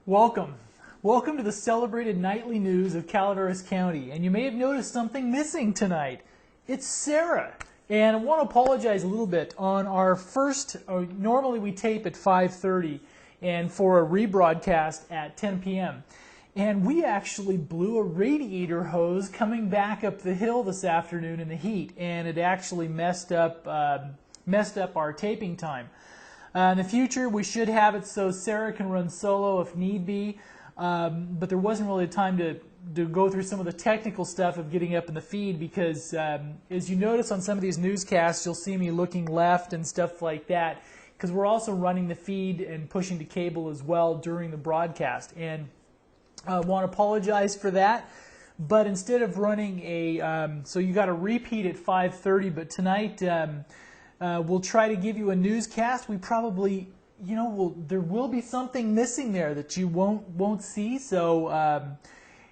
Welcome. Welcome to the celebrated nightly news of Calaveras County. And you may have noticed something missing tonight. It's Sarah. And I want to apologize a little bit. On our first, normally we tape at 5:30 and for a rebroadcast at 10 p.m. And we actually blew a radiator hose coming back up the hill this afternoon in the heat. And it actually messed up our taping time. In the future, we should have it so Sarah can run solo if need be, but there wasn't really time to go through some of the technical stuff of getting up in the feed because, as you notice on some of these newscasts, you'll see me looking left and stuff like that because we're also running the feed and pushing to cable as well during the broadcast. And I want to apologize for that, but instead of running so you got a repeat at 5:30, but tonight we'll try to give you a newscast. We probably, there will be something missing there that you won't see. So,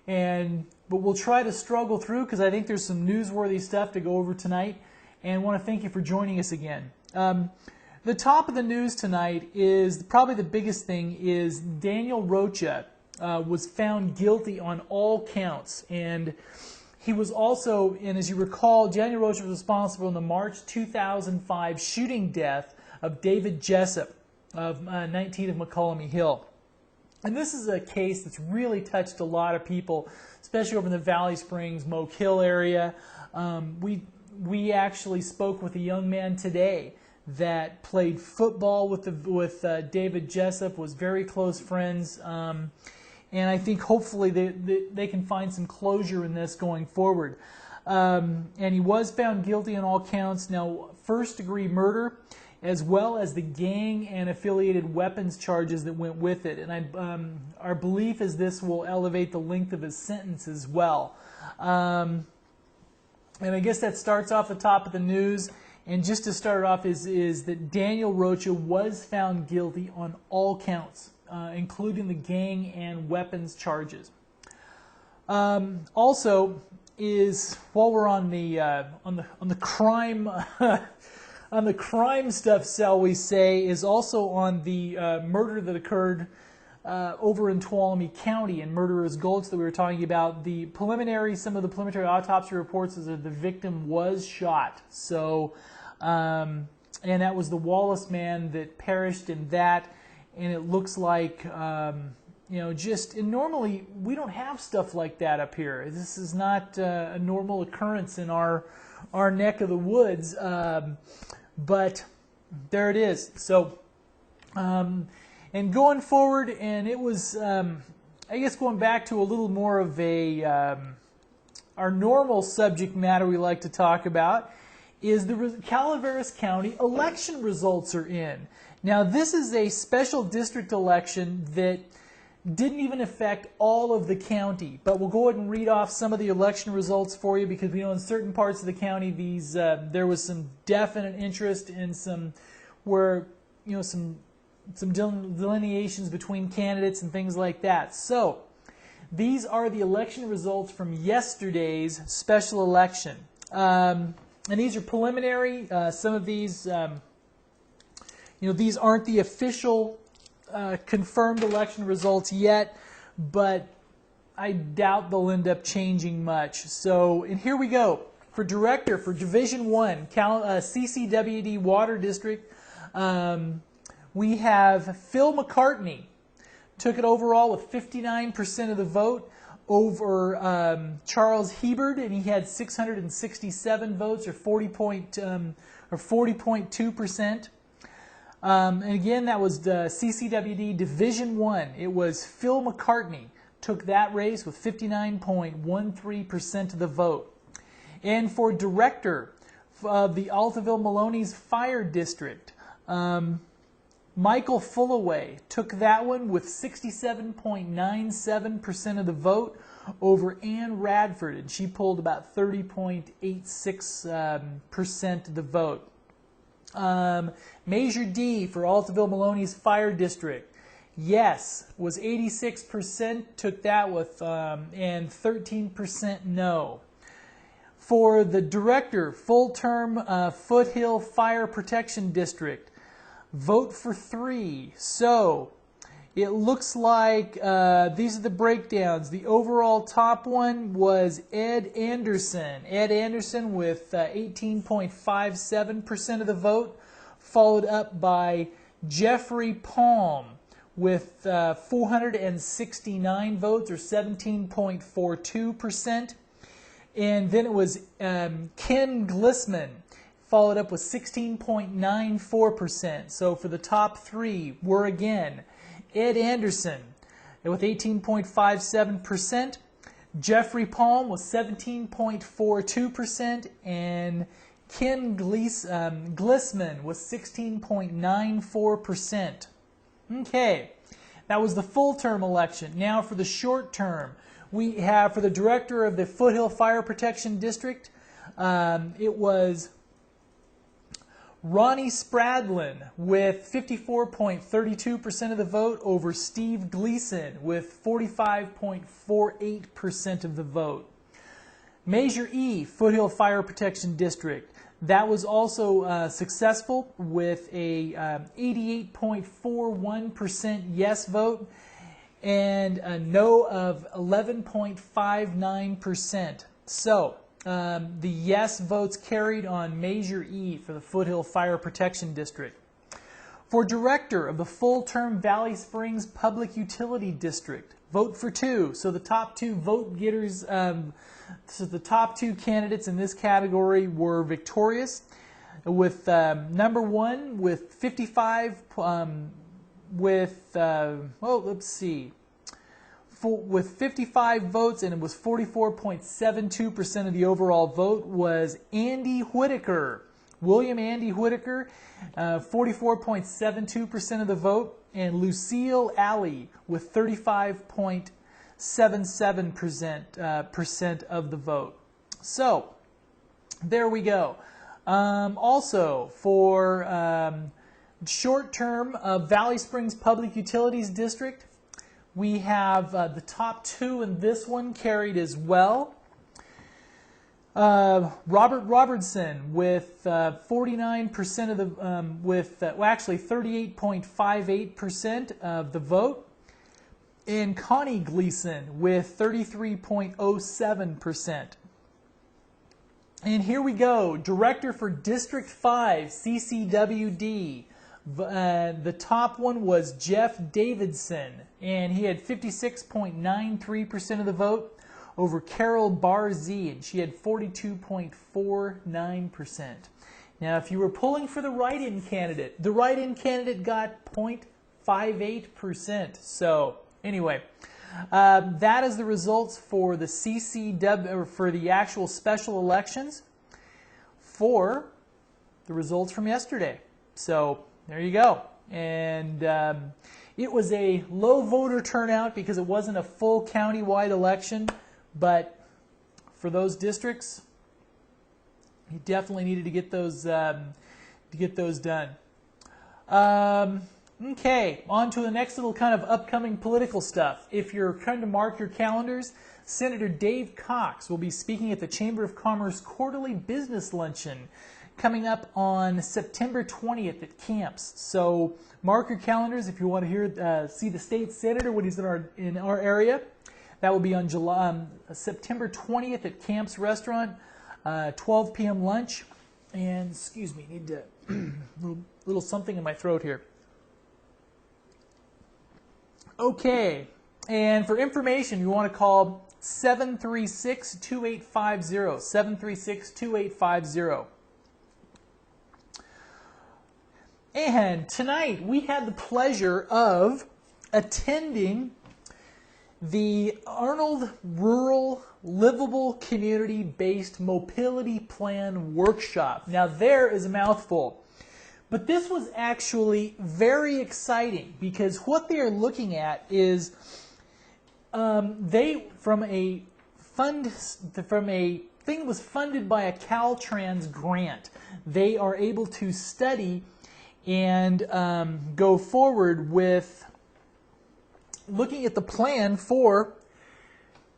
but we'll try to struggle through because I think there's some newsworthy stuff to go over tonight. And I want to thank you for joining us again. The top of the news tonight is probably the biggest thing is Daniel Rocha was found guilty on all counts. And he was also, and as you recall, Daniel Rocha was responsible in the March 2005 shooting death of David Jessup of 19 of McCollum Hill. And this is a case that's really touched a lot of people, especially over in the Valley Springs, Moke Hill area. We actually spoke with a young man today that played football with David Jessup, was very close friends. And I think hopefully they can find some closure in this going forward. And he was found guilty on all counts. Now, first-degree murder, as well as the gang and affiliated weapons charges that went with it. And our belief is this will elevate the length of his sentence as well. And I guess that starts off the top of the news. And just to start off is that Daniel Rocha was found guilty on all counts, including the gang and weapons charges. Also, while we're on the crime on the crime stuff, shall we say, is also on the murder that occurred over in Tuolumne County in Murderers Gulch that we were talking about. Some of the preliminary autopsy reports is that the victim was shot. So, and that was the Wallace man that perished in that. And it looks like, and normally we don't have stuff like that up here. This is not a normal occurrence in our neck of the woods, but there it is. So, and going forward, and it was, I guess going back to a little more of our normal subject matter we like to talk about, is the Calaveras County election results are in. Now, this is a special district election that didn't even affect all of the county, but we'll go ahead and read off some of the election results for you because we know in certain parts of the county there was some definite interest in some delineations between candidates and things like that. So, these are the election results from yesterday's special election. And these are preliminary. Some of these these aren't the official confirmed election results yet, but I doubt they'll end up changing much. So, and here we go. For director, for Division 1, CCWD Water District, we have Phil McCartney. Took it overall with 59% of the vote over Charles Hebert, and he had 667 votes, or 40.2%. And again, that was the CCWD Division 1. It was Phil McCartney took that race with 59.13% of the vote. And for director of the Altaville Maloney's Fire District, Michael Fullaway took that one with 67.97% of the vote over Ann Radford, and she pulled about 30.86% of the vote. Major D for Altaville Maloney's Fire District, yes, was 86%, took that with, and 13% no. For the director, full-term Foothill Fire Protection District, vote for 3. So, it looks like these are the breakdowns. The overall top one was Ed Anderson. Ed Anderson with 18.57% of the vote, followed up by Jeffrey Palm with 469 votes, or 17.42%. And then it was Ken Glissman, followed up with 16.94%. So for the top three were again Ed Anderson with 18.57%, Jeffrey Palm with 17.42%, and Ken Glissman with 16.94%. Okay, that was the full term election. Now for the short term, we have for the director of the Foothill Fire Protection District, it was Ronnie Spradlin with 54.32% of the vote over Steve Gleason with 45.48% of the vote. Measure E, Foothill Fire Protection District. That was also successful with a 88.41% yes vote and a no of 11.59%. So the yes votes carried on Measure E for the Foothill Fire Protection District. For director of the full-term Valley Springs Public Utility District, vote for 2. So the top 2 vote getters, so the top 2 candidates in this category were victorious, with number 1 with 55, with 55 votes, and it was 44.72% of the overall vote, was Andy Whitaker. William Andy Whitaker, 44.72% of the vote, and Lucille Alley with 35.77% of the vote. So, there we go. Also, for short term Valley Springs Public Utilities District, we have the top 2 in this one carried as well. Robert Robertson with 49% of the, actually 38.58% of the vote, and Connie Gleason with 33.07%. And here we go, Director for District 5, CCWD. The top one was Jeff Davidson, and he had 56.93% of the vote over Carol Barzee, and she had 42.49%. Now, if you were pulling for the write-in candidate got 0.58%. So, anyway, that is the results for the CCW, or for the actual special elections for the results from yesterday. So, there you go. And it was a low voter turnout because it wasn't a full county-wide election, but for those districts, you definitely needed to get those done. Okay, on to the next little kind of upcoming political stuff. If you're trying to mark your calendars, Senator Dave Cox will be speaking at the Chamber of Commerce Quarterly Business Luncheon coming up on September 20th at Camps. So mark your calendars if you want to see the state senator when he's in our area. That will be on September 20th at Camps Restaurant, 12 p.m. lunch. And excuse me, need to little something in my throat here. Okay, and for information, you want to call 736-2850, 736-2850. And tonight we had the pleasure of attending the Arnold Rural Livable Community-Based Mobility Plan Workshop. Now there is a mouthful, but this was actually very exciting because what they are looking at is from a thing that was funded by a Caltrans grant, they are able to study and go forward with looking at the plan for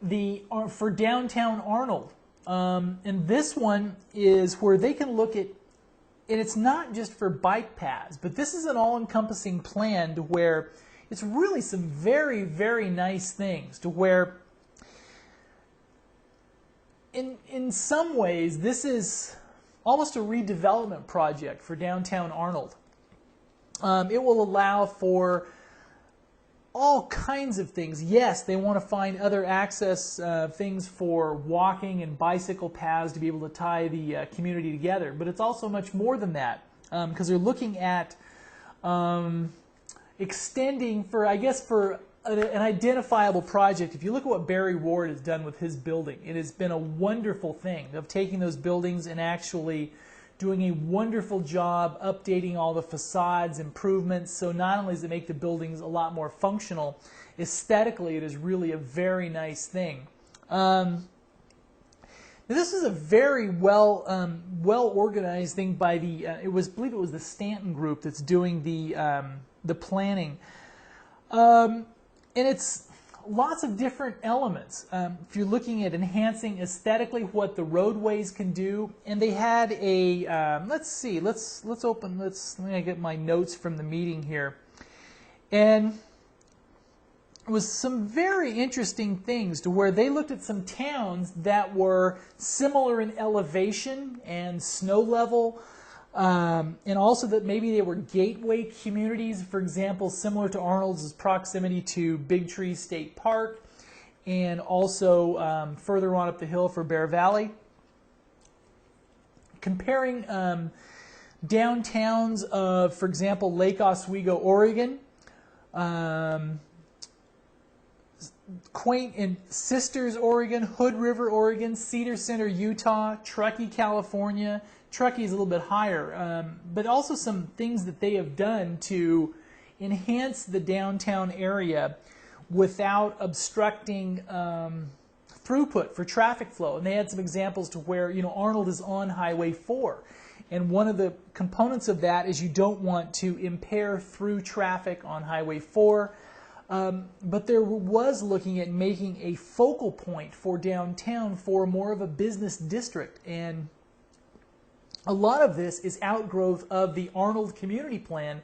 downtown Arnold. And this one is where they can look at, and it's not just for bike paths, but this is an all-encompassing plan to where it's really some very, very nice things to where in some ways this is almost a redevelopment project for downtown Arnold. It will allow for all kinds of things. Yes, they want to find other access things for walking and bicycle paths to be able to tie the community together, but it's also much more than that, because they're looking at extending for, I guess, for an identifiable project. If you look at what Barry Ward has done with his building, it has been a wonderful thing of taking those buildings and actually doing a wonderful job updating all the facades, improvements. So not only does it make the buildings a lot more functional, aesthetically it is really a very nice thing. Now this is a very well organized thing by the I believe it was the Stanton Group that's doing the planning, and it's lots of different elements. If you're looking at enhancing aesthetically what the roadways can do, and they had a let's let me get my notes from the meeting here, and it was some very interesting things to where they looked at some towns that were similar in elevation and snow level, and also that maybe they were gateway communities. For example, similar to Arnold's proximity to Big Tree State Park, and also further on up the hill for Bear Valley. Comparing downtowns of, for example, Lake Oswego, Oregon, quaint in Sisters, Oregon, Hood River, Oregon, Cedar Center, Utah, Truckee, California. Truckee is a little bit higher, but also some things that they have done to enhance the downtown area without obstructing throughput for traffic flow. And they had some examples to where, you know, Arnold is on Highway 4. And one of the components of that is you don't want to impair through traffic on Highway 4. But there was looking at making a focal point for downtown for more of a business district. And a lot of this is outgrowth of the Arnold Community Plan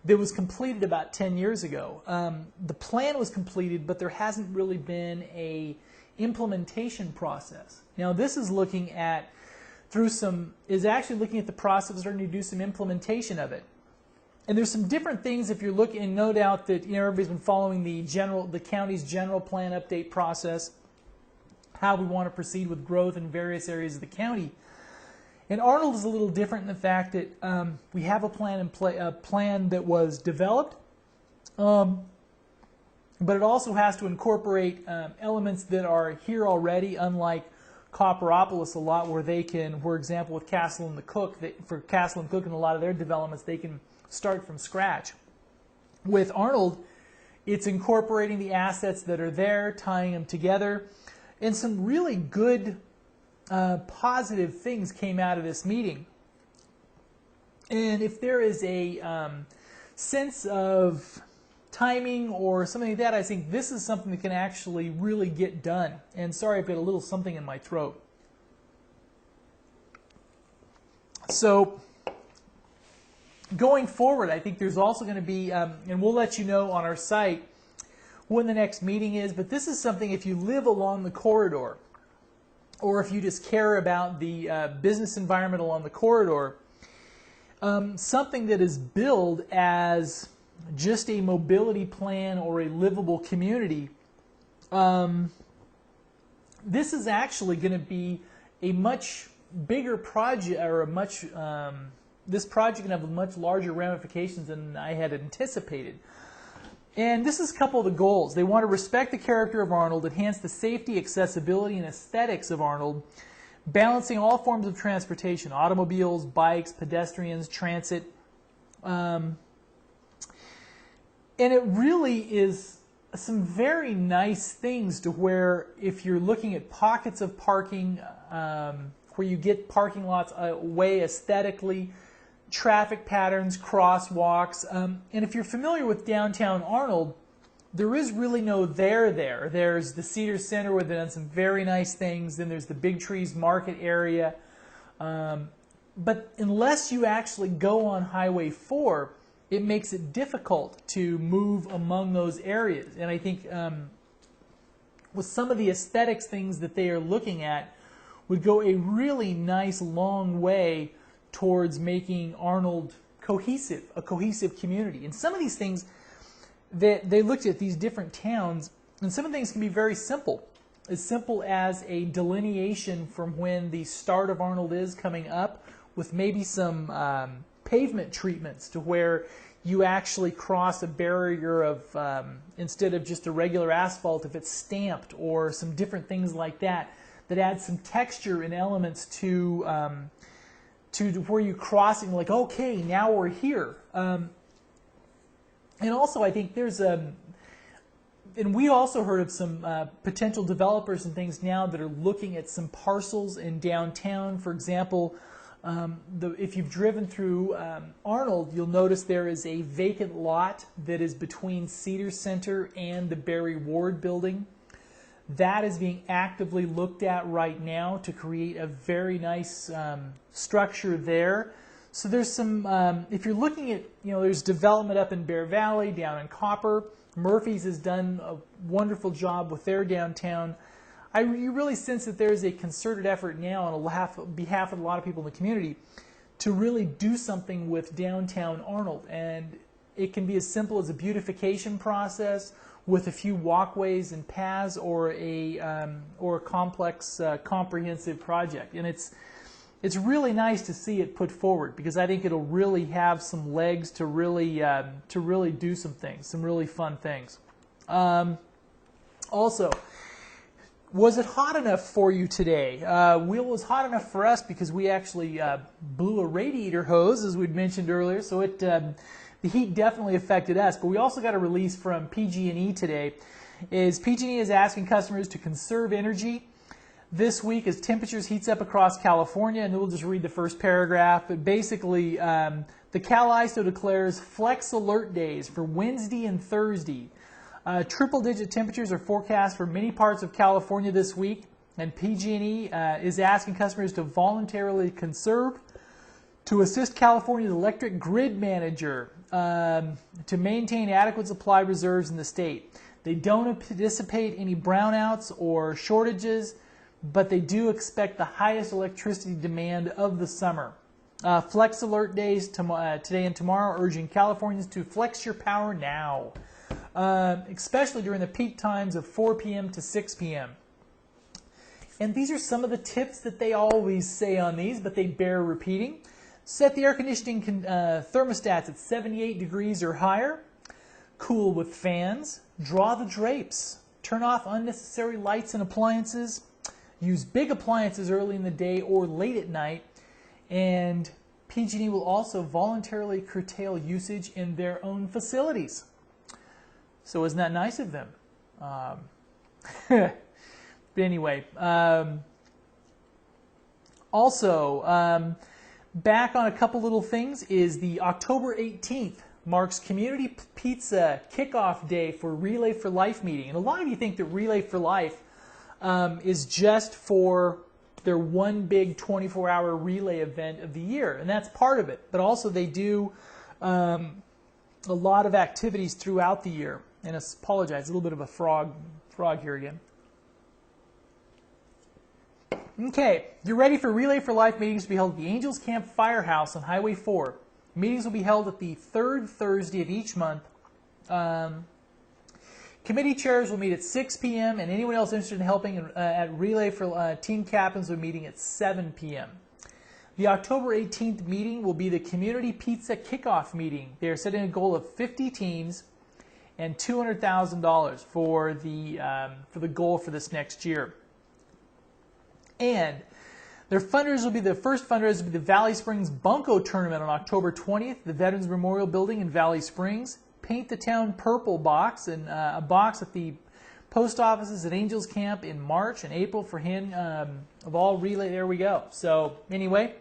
that was completed about 10 years ago. The plan was completed, but there hasn't really been a implementation process. Now this is looking at actually looking at the process of starting to do some implementation of it. And there's some different things if you're looking, and no doubt that, you know, everybody's been following the county's general plan update process, how we want to proceed with growth in various areas of the county. And Arnold is a little different in the fact that we have a plan that was developed, but it also has to incorporate elements that are here already, unlike Copperopolis a lot, where they can, for example, with Castle and Cook and a lot of their developments, they can start from scratch. With Arnold, it's incorporating the assets that are there, tying them together, and some really good positive things came out of this meeting. And if there is a sense of timing or something like that, I think this is something that can actually really get done. And sorry, I've got a little something in my throat. So going forward, I think there's also going to be, and we'll let you know on our site when the next meeting is, but this is something if you live along the corridor, or if you just care about the business environment along the corridor, something that is billed as just a mobility plan or a livable community, this is actually going to be a much bigger project, or this project can have much larger ramifications than I had anticipated. And this is a couple of the goals. They want to respect the character of Arnold, enhance the safety, accessibility, and aesthetics of Arnold, balancing all forms of transportation, automobiles, bikes, pedestrians, transit. And it really is some very nice things to where if you're looking at pockets of parking, where you get parking lots away aesthetically, traffic patterns, crosswalks, and if you're familiar with downtown Arnold, there is really no there. There's the Cedar Center where they've done some very nice things, then there's the Big Trees Market area, but unless you actually go on Highway 4, it makes it difficult to move among those areas. And I think with some of the aesthetics things that they are looking at would go a really nice long way towards making Arnold cohesive, a cohesive community. And some of these things that they looked at these different towns, and some of the things can be very simple as a delineation from when the start of Arnold is coming up, with maybe some pavement treatments to where you actually cross a barrier of, instead of just a regular asphalt, if it's stamped, or some different things like that, that add some texture and elements to where you're crossing, like, okay, now we're here. And also I think there's and we also heard of some potential developers and things now that are looking at some parcels in downtown. For example, if you've driven through Arnold, you'll notice there is a vacant lot that is between Cedar Center and the Barry Ward building. That is being actively looked at right now to create a very nice structure there. So there's some, if you're looking at, there's development up in Bear Valley, down in Copper. Murphy's has done a wonderful job with their downtown. You really sense that there's a concerted effort now on behalf of a lot of people in the community to really do something with downtown Arnold. And it can be as simple as a beautification process with a few walkways and paths, or a complex, comprehensive project. And it's really nice to see it put forward, because I think it'll really have some legs to really do some things, some really fun things. Also, was it hot enough for you today? Well, it was hot enough for us because we actually blew a radiator hose, as we'd mentioned earlier, so the heat definitely affected us. But we also got a release from PG&E today. PG&E is asking customers to conserve energy this week as temperatures heats up across California, and we'll just read the first paragraph. But basically, the CalISO declares flex alert days for Wednesday and Thursday. Triple-digit temperatures are forecast for many parts of California this week, and PG&E is asking customers to voluntarily conserve to assist California's electric grid manager to maintain adequate supply reserves in the state. They don't anticipate any brownouts or shortages, but they do expect the highest electricity demand of the summer. Flex alert days today and tomorrow, urging Californians to flex your power now, especially during the peak times of 4 p.m. to 6 p.m. And these are some of the tips that they always say on these, but they bear repeating. Set the air conditioning thermostats at 78 degrees or higher. Cool with fans. Draw the drapes. Turn off unnecessary lights and appliances. Use big appliances early in the day or late at night. And PG&E will also voluntarily curtail usage in their own facilities. So isn't that nice of them? But anyway, also, back on a couple little things is the October 18th marks Community Pizza Kickoff Day for Relay for Life meeting. And a lot of you think that Relay for Life is just for their one big 24-hour relay event of the year, and that's part of it. But also they do a lot of activities throughout the year. And I apologize, a little bit of a frog here again. Okay, you're ready for Relay for Life meetings to be held at the Angels Camp Firehouse on Highway 4. Meetings will be held at the third Thursday of each month. Committee chairs will meet at 6 p.m. and anyone else interested in helping at Relay for Team Captains will be meeting at 7 p.m. The October 18th meeting will be the Community Pizza Kickoff meeting. They are setting a goal of 50 teams and $200,000 for the goal for this next year. And their fundraiser will be the first fundraiser will be the Valley Springs Bunko Tournament on October 20th, the Veterans Memorial Building in Valley Springs. Paint the Town Purple box, and a box at the post offices at Angels Camp in March and April for him of all relay. There we go. So anyway,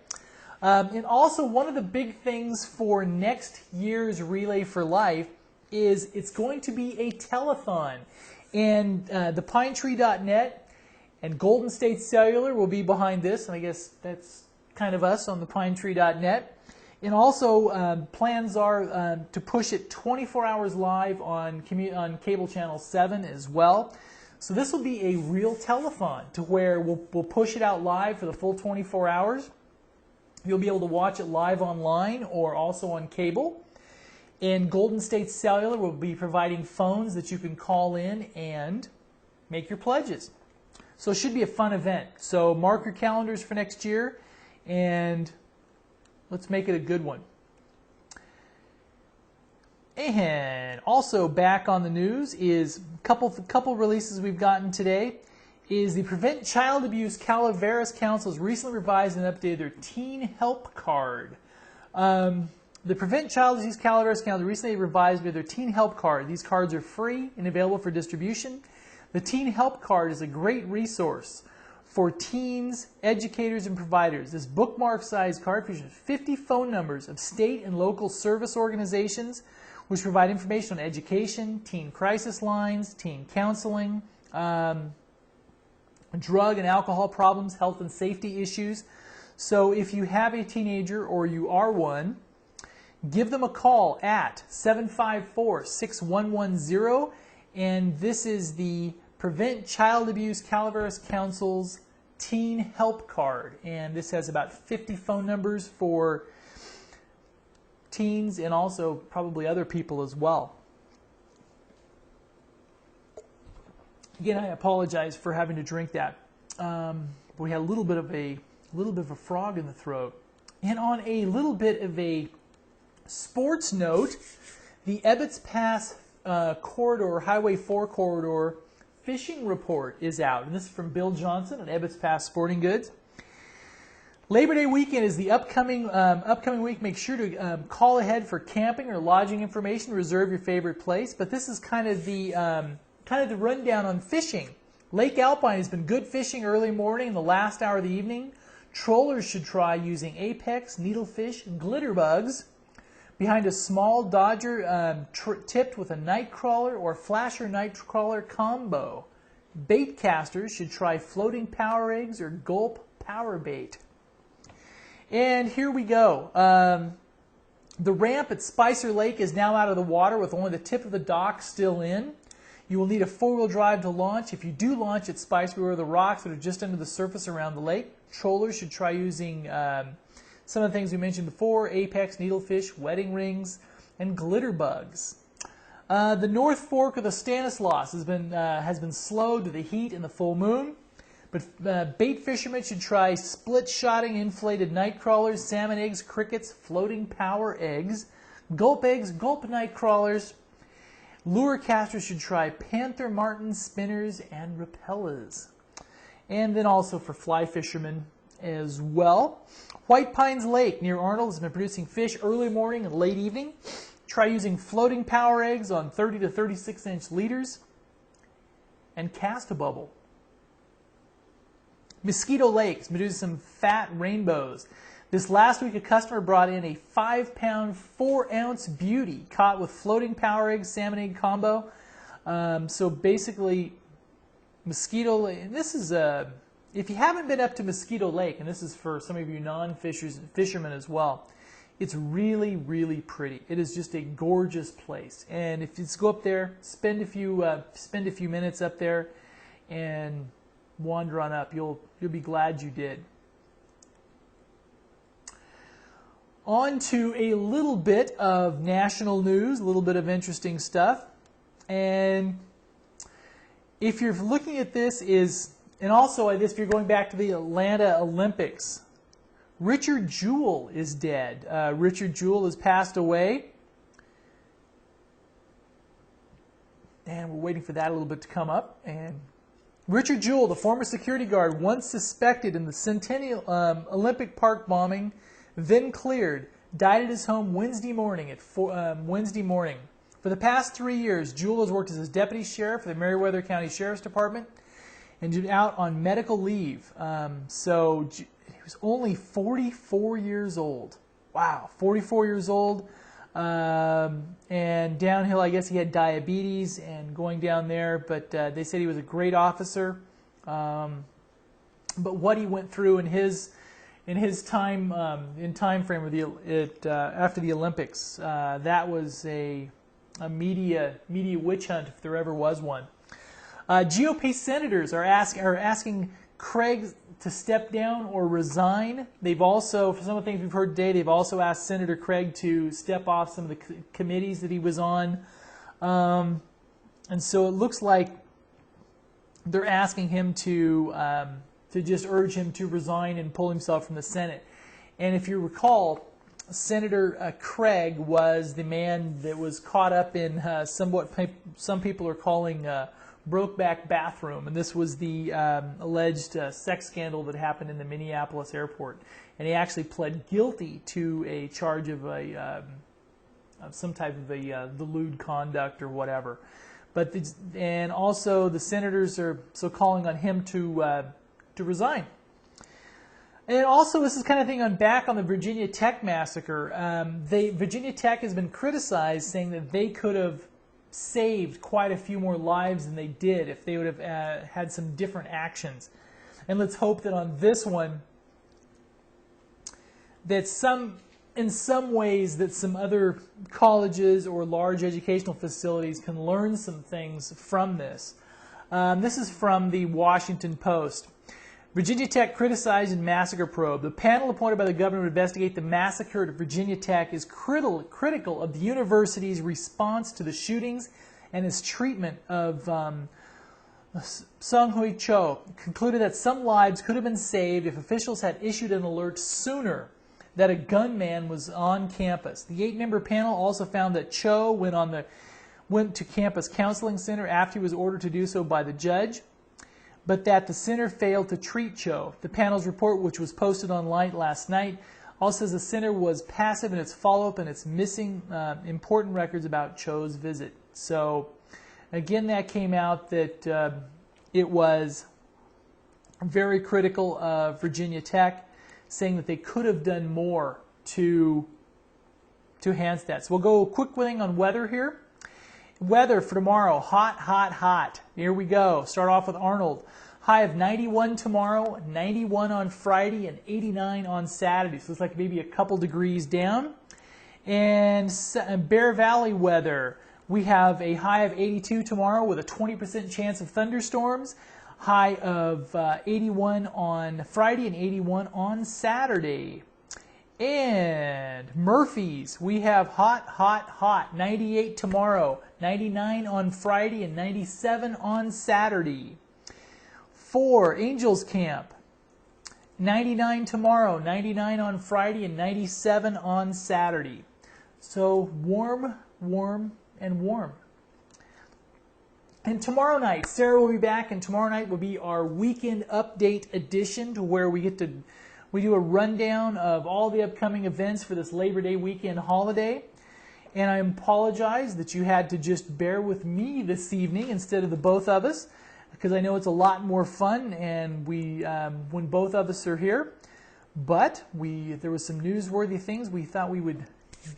and also one of the big things for next year's Relay for Life is it's going to be a telethon, and the Pinetree.net and Golden State Cellular will be behind this, and I guess that's kind of us on the Pinetree.net. And also, plans are to push it 24 hours live on cable channel 7 as well. So this will be a real telethon to where we'll push it out live for the full 24 hours. You'll be able to watch it live online or also on cable. And Golden State Cellular will be providing phones that you can call in and make your pledges. So it should be a fun event. So mark your calendars for next year, and let's make it a good one. And also back on the news is a couple releases we've gotten today. Is the Prevent Child Abuse Calaveras Council has recently revised and updated their Teen Help Card. The Prevent Child Abuse Calaveras Council recently revised their Teen Help Card. These cards are free and available for distribution. The Teen Help Card is a great resource for teens, educators, and providers. This bookmark-sized card features 50 phone numbers of state and local service organizations which provide information on education, teen crisis lines, teen counseling, drug and alcohol problems, health and safety issues. So if you have a teenager or you are one, give them a call at 754-6110, and this is the Prevent Child Abuse Calaveras Council's Teen Help Card, and this has about 50 phone numbers for teens and also probably other people as well. Again, I apologize for having to drink that. We had a little bit of a frog in the throat. And on a little bit of a sports note, the Ebbets Pass corridor, Highway 4 corridor fishing report is out. And this is from Bill Johnson at Ebbets Pass Sporting Goods. Labor Day weekend is the upcoming week. Make sure to call ahead for camping or lodging information. Reserve your favorite place. But this is kind of the rundown on fishing. Lake Alpine has been good fishing early morning and the last hour of the evening. Trollers should try using apex, needlefish, and glitter bugs behind a small dodger tipped with a night crawler or flasher night crawler combo. Bait casters should try floating power eggs or gulp power bait. And here we go. The ramp at Spicer Lake is now out of the water with only the tip of the dock still in. You will need a four-wheel drive to launch. If you do launch at Spicer, where the rocks that are just under the surface around the lake, trollers should try using some of the things we mentioned before: apex, needlefish, wedding rings, and glitter bugs. The North Fork of the Stanislaus has been slowed to the heat and the full moon. But bait fishermen should try split-shotting inflated night crawlers, salmon eggs, crickets, floating power eggs, gulp night crawlers. Lure casters should try panther martin spinners and repellers. And then also for fly fishermen as well. White Pines Lake near Arnold has been producing fish early morning and late evening. Try using floating power eggs on 30 to 36 inch leaders and cast a bubble. Mosquito Lake has been doing some fat rainbows. This last week, a customer brought in a 5-pound, 4-ounce beauty caught with floating power egg, salmon egg combo. So basically, Mosquito Lake, this is if you haven't been up to Mosquito Lake, and this is for some of you fishermen as well, it's really, really pretty. It is just a gorgeous place. And if you just go up there, spend a few minutes up there, and wander on up. You'll be glad you did. On to a little bit of national news, a little bit of interesting stuff. And if you're looking at this and also if you're going back to the Atlanta Olympics, Richard Jewell is dead. Richard Jewell has passed away. And we're waiting for that a little bit to come up. And Richard Jewell, the former security guard, once suspected in the Centennial Olympic Park bombing, then cleared, died at his home Wednesday morning. For the past 3 years, Jewell has worked as a deputy sheriff for the Meriwether County Sheriff's Department and been out on medical leave. So he was only 44 years old. Wow, 44 years old. And downhill, I guess he had diabetes and going down there, but they said he was a great officer. But what he went through in his in his time frame of after the Olympics. That was a media witch hunt if there ever was one. GOP senators are asking Craig to step down or resign. They've also, for some of the things we've heard today, they've also asked Senator Craig to step off some of the committees that he was on. And so it looks like they're asking him to just urge him to resign and pull himself from the Senate. And if you recall, Senator Craig was the man that was caught up in somewhat some people are calling Brokeback Bathroom, and this was the alleged sex scandal that happened in the Minneapolis airport. And he actually pled guilty to a charge of some type of the lewd conduct or whatever. But and also the senators are so calling on him to resign. And also, this is kind of thing back on the Virginia Tech massacre. Virginia Tech has been criticized, saying that they could have saved quite a few more lives than they did if they would have had some different actions. And let's hope that on this one, that in some ways that some other colleges or large educational facilities can learn some things from this. This is from the Washington Post. Virginia Tech criticized in massacre probe. The panel appointed by the governor to investigate the massacre at Virginia Tech is critical of the university's response to the shootings and its treatment of Sung-Hui Cho. Concluded that some lives could have been saved if officials had issued an alert sooner that a gunman was on campus. The 8-member panel also found that Cho went to campus counseling center after he was ordered to do so by the judge, but that the center failed to treat Cho. The panel's report, which was posted online last night, also says the center was passive in its follow-up and it's missing important records about Cho's visit. So, again, that came out that it was very critical of Virginia Tech, saying that they could have done more to enhance that. So we'll go a quick thing on weather here. Weather for tomorrow, hot, hot, hot. Here we go. Start off with Arnold. High of 91 tomorrow, 91 on Friday, and 89 on Saturday. So it's like maybe a couple degrees down. And Bear Valley weather. We have a high of 82 tomorrow with a 20% chance of thunderstorms. High of 81 on Friday and 81 on Saturday. And Murphy's, we have hot, hot, hot. 98 tomorrow, 99 on Friday, and 97 on Saturday. For Angels Camp, 99 tomorrow, 99 on Friday, and 97 on Saturday. So warm, warm, and warm. And tomorrow night, Sarah will be back, and tomorrow night will be our weekend update edition, to where we do a rundown of all the upcoming events for this Labor Day weekend holiday. And I apologize that you had to just bear with me this evening instead of the both of us, because I know it's a lot more fun and when both of us are here. But there was some newsworthy things we thought we would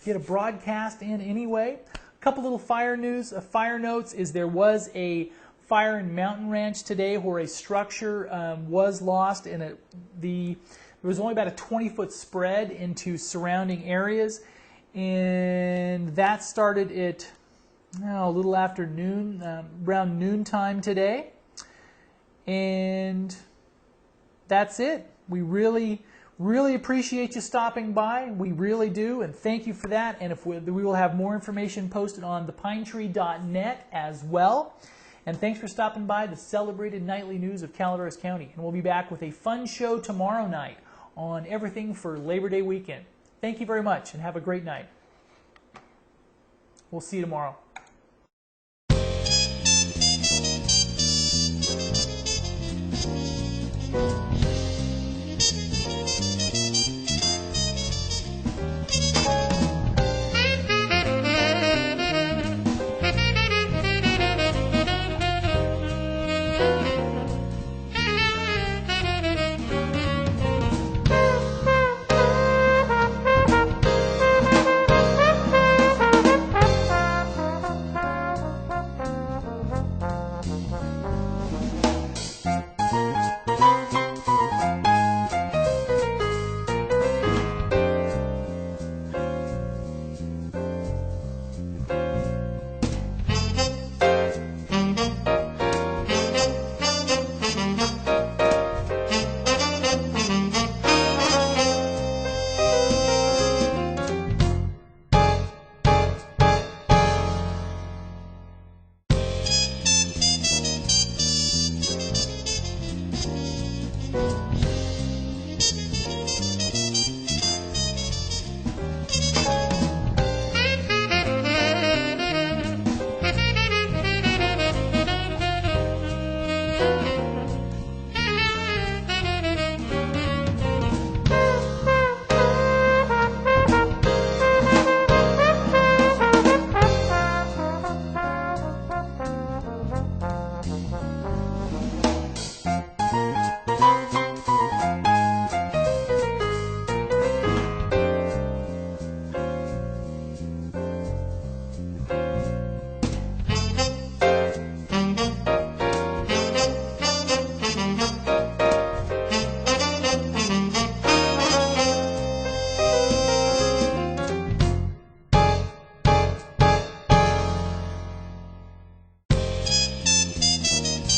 get a broadcast in anyway. A couple little fire notes is there was a fire in Mountain Ranch today where a structure was lost, and there was only about a 20-foot spread into surrounding areas, and that started at a little after noon, around noontime today. And that's it. We really appreciate you stopping by. We really do, and thank you for that. And we will have more information posted on thepinetree.net as well. And thanks for stopping by the celebrated nightly news of Calaveras County. And we'll be back with a fun show tomorrow night on everything for Labor Day weekend. Thank you very much, and have a great night. We'll see you tomorrow.